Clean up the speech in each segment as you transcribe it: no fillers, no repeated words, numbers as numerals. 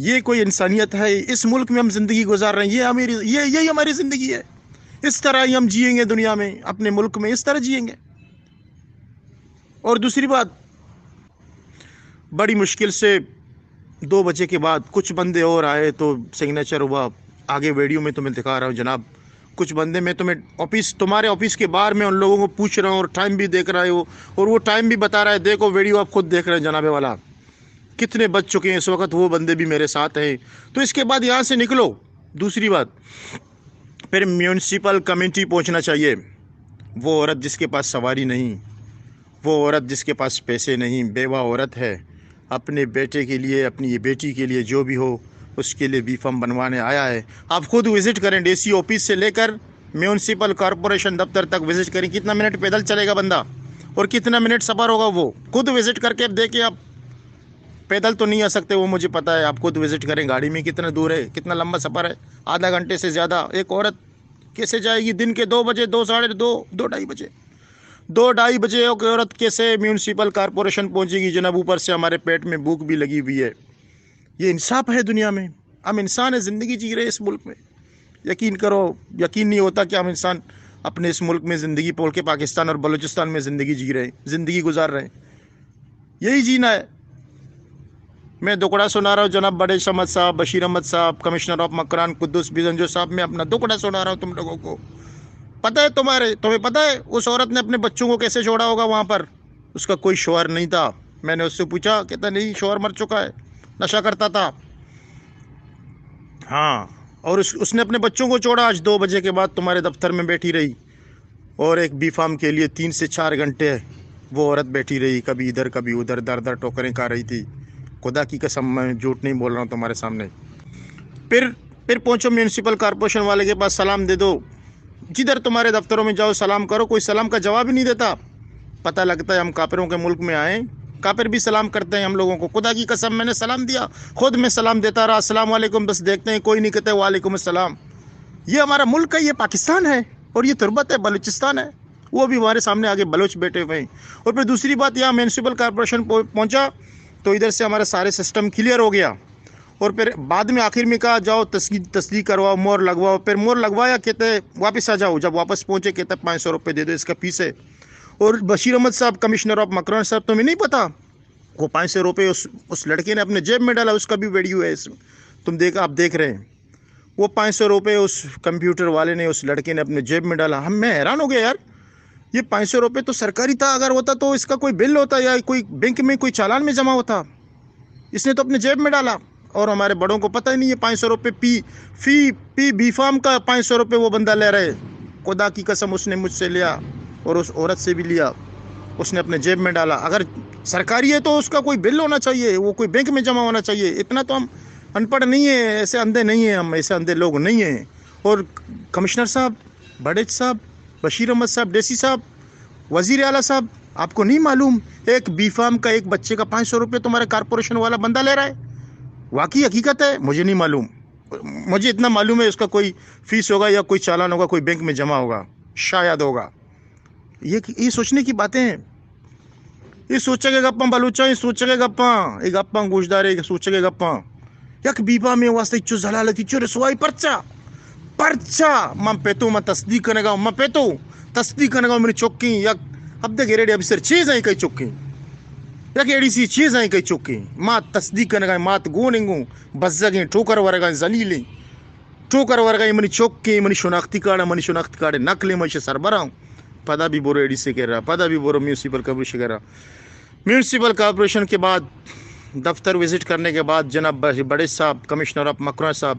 یہ کوئی انسانیت ہے؟ اس ملک میں ہم زندگی گزار رہے ہیں، یہی ہماری زندگی ہے، اس طرح ہی ہم جئیں گے دنیا میں، اپنے ملک میں اس طرح جئیں گے۔ اور دوسری بات، بڑی مشکل سے 2 بجے کے بعد کچھ بندے اور آئے تو سگنیچر ہوا، آگے ویڈیو میں تمہیں دکھا رہا ہوں جناب، کچھ بندے میں تمہارے آفس کے باہر میں ان لوگوں کو پوچھ رہا ہوں اور ٹائم بھی دیکھ رہا ہوں، اور وہ ٹائم بھی بتا رہا ہے، دیکھو ویڈیو آپ خود دیکھ رہے ہیں جناب والا، کتنے بج چکے ہیں اس وقت، وہ بندے بھی میرے ساتھ ہیں۔ تو اس کے بعد یہاں سے نکلو۔ دوسری بات، پھر میونسپل کمیٹی پہنچنا چاہیے۔ وہ عورت جس کے پاس سواری نہیں، وہ عورت جس کے پاس پیسے نہیں، بیوہ عورت ہے، اپنے بیٹے کے لیے، اپنی بیٹی کے لیے، جو بھی ہو اس کے لیے بی فارم بنوانے آیا ہے، آپ خود وزٹ کریں، ڈی سی آفس سے لے کر میونسپل کارپوریشن دفتر تک وزٹ کریں، کتنا منٹ پیدل چلے گا بندہ اور کتنا منٹ سفر ہوگا، وہ خود وزٹ کر کے دیکھیں۔ آپ پیدل تو نہیں آ سکتے، وہ مجھے پتا ہے، آپ خود وزٹ کریں، گاڑی میں کتنا دور ہے، کتنا لمبا سفر ہے، آدھا گھنٹے سے زیادہ۔ ایک عورت کیسے جائے گی دن کے 2 بجے، 2 ساڑھے 2، 2 ڈھائی بجے، 2 ڈھائی بجے ایک عورت کیسے میونسپل کارپوریشن پہنچے گی جناب؟ اوپر سے ہمارے پیٹ میں بھوک بھی لگی ہوئی ہے۔ یہ انصاف ہے دنیا میں؟ ہم انسان ہیں، زندگی جی رہے اس ملک میں، یقین کرو، یقین نہیں ہوتا کہ ہم انسان اپنے اس ملک میں زندگی پول کے پاکستان اور بلوچستان میں زندگی جی رہے ہیں، زندگی گزار رہے ہیں، یہی جینا ہے۔ میں دکڑا سنا رہا ہوں جناب بڑے احمد صاحب، بشیر احمد صاحب، کمشنر آف مکران قدوس بیزنجو صاحب، میں اپنا دکڑا سنا رہا ہوں تم لوگوں کو۔ پتہ ہے تمہیں پتہ ہے اس عورت نے اپنے بچوں کو کیسے چھوڑا ہوگا وہاں پر؟ اس کا کوئی شوہر نہیں تھا، میں نے اس سے پوچھا، کہتا نہیں شوہر مر چکا ہے، نشہ کرتا تھا، ہاں، اور اس نے اپنے بچوں کو چھوڑا، آج 2 بجے کے بعد تمہارے دفتر میں بیٹھی رہی، اور ایک بی فارم کے لیے 3 سے 4 گھنٹے وہ عورت بیٹھی رہی، کبھی ادھر کبھی ادھر، در در ٹوکریں کھا رہی تھی۔ خدا کی قسم میں جھوٹ نہیں بول رہا ہوں تمہارے سامنے۔ پھر پہنچو میونسپل کارپوریشن والے کے پاس، سلام دے دو، جدھر تمہارے دفتروں میں جاؤ سلام کرو، کوئی سلام کا جواب ہی نہیں دیتا۔ پتہ لگتا ہے ہم کافروں کے ملک میں آئے، کافر بھی سلام کرتے ہیں ہم لوگوں کو۔ خدا کی قسم میں نے سلام دیا، خود میں سلام دیتا رہا، السلام علیکم، بس دیکھتے ہیں کوئی نہیں کہتے وعلیکم السلام۔ یہ ہمارا ملک ہے، یہ پاکستان ہے، اور یہ تربت ہے، بلوچستان ہے، وہ بھی ہمارے سامنے آگے بلوچ بیٹھے ہوئے ہیں۔ اور پھر دوسری بات، یہاں میونسپل کارپوریشن پہنچا تو ادھر سے ہمارا سارے سسٹم کلیئر ہو گیا، اور پھر بعد میں آخر میں کہا جاؤ تصدیق کرواؤ، مور لگواؤ، پھر مور لگوایا، کہتے واپس آ جاؤ، جب واپس پہنچے کہتے 500 روپے دے دو، اس کا فیس ہے۔ اور بشیر احمد صاحب، کمشنر آف مکران صاحب، تمہیں نہیں پتا وہ 500 روپے اس لڑکے نے اپنے جیب میں ڈالا، اس کا بھی ویڈیو ہے، آپ دیکھ رہے ہیں، وہ 500 روپے اس کمپیوٹر والے نے، اس لڑکے نے اپنے جیب میں ڈالا۔ میں حیران ہو گیا یار، یہ 500 روپے تو سرکاری تھا، اگر ہوتا تو اس کا کوئی بل ہوتا یا کوئی بینک میں کوئی چالان میں جمع ہوتا، اس نے تو اپنے جیب میں ڈالا، اور ہمارے بڑوں کو پتہ ہی نہیں ہے 500 روپے فی بی فارم کا 500 روپے وہ بندہ لے رہے۔ خدا کی قسم اس نے مجھ سے لیا اور اس عورت سے بھی لیا، اس نے اپنے جیب میں ڈالا۔ اگر سرکاری ہے تو اس کا کوئی بل ہونا چاہیے، وہ کوئی بینک میں جمع ہونا چاہیے، اتنا تو ہم ان پڑھ نہیں ہیں، ایسے اندھے نہیں ہیں، ہم ایسے اندھے لوگ نہیں ہیں۔ اور کمشنر صاحب، بڑے صاحب، بشیر احمد صاحب، ڈی سی صاحب، وزیر اعلیٰ صاحب، آپ کو نہیں معلوم ایک بی فارم کا ایک بچے کا 500 روپے تمہارے کارپوریشن والا بندہ لے رہا ہے؟ واقعی حقیقت ہے، مجھے نہیں معلوم، مجھے اتنا معلوم ہے اس کا کوئی فیس ہوگا یا کوئی چالان ہوگا، کوئی بینک میں جمع ہوگا، شاید ہوگا۔ یہ سوچنے کی باتیں ہیں، یہ سوچے گے گپاں بلوچاں، یہ سوچے گے گپاں، یہ گپاں گوشدارے، یہ سوچے گے گپاں، یک بیبا میں واسطے چو زلالتی چو رسوائی پرچا ماں پیتو ماں تصدیق کرنے گا، ماں پیتو تصدیق کرنے گا، میری چوکی یک اب دے گریڈی ابھی سر چیز آئی کئی چوکی، یک ایڈی سی چیز آئی کئی چوکی، ماں تصدیق کرنے گا، مات گوننگوں بزگیں ٹوکر ورگا زلیلیں ٹوکر ورگا، منی چوکی، منی شناختی کارڈ نقلیں، میں اسے سربراہ ہوں، پدا بھی بورو ایڈی سے کہہ رہا، پدا بھی بورو میونسپل کارپوریشن کہہ رہا۔ میونسپل کارپوریشن کے بعد دفتر وزٹ کرنے کے بعد جناب بڑے صاحب، کمشنر آف مکران صاحب،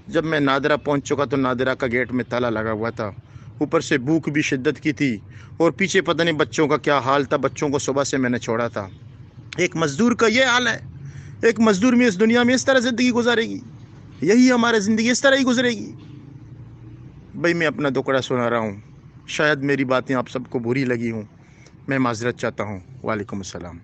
جب میں نادرہ پہنچ چکا تو نادرہ کا گیٹ میں تالا لگا ہوا تھا، اوپر سے بھوک بھی شدت کی تھی، اور پیچھے پتہ نہیں بچوں کا کیا حال تھا، بچوں کو صبح سے میں نے چھوڑا تھا۔ ایک مزدور کا یہ حال ہے، ایک مزدور میں اس دنیا میں اس طرح زندگی گزارے گی، یہی ہماری زندگی اس طرح ہی گزرے گی۔ بھائی میں اپنا دکڑا سنا رہا ہوں، شاید میری باتیں آپ سب کو بری لگی ہوں، میں معذرت چاہتا ہوں۔ وعلیکم السلام۔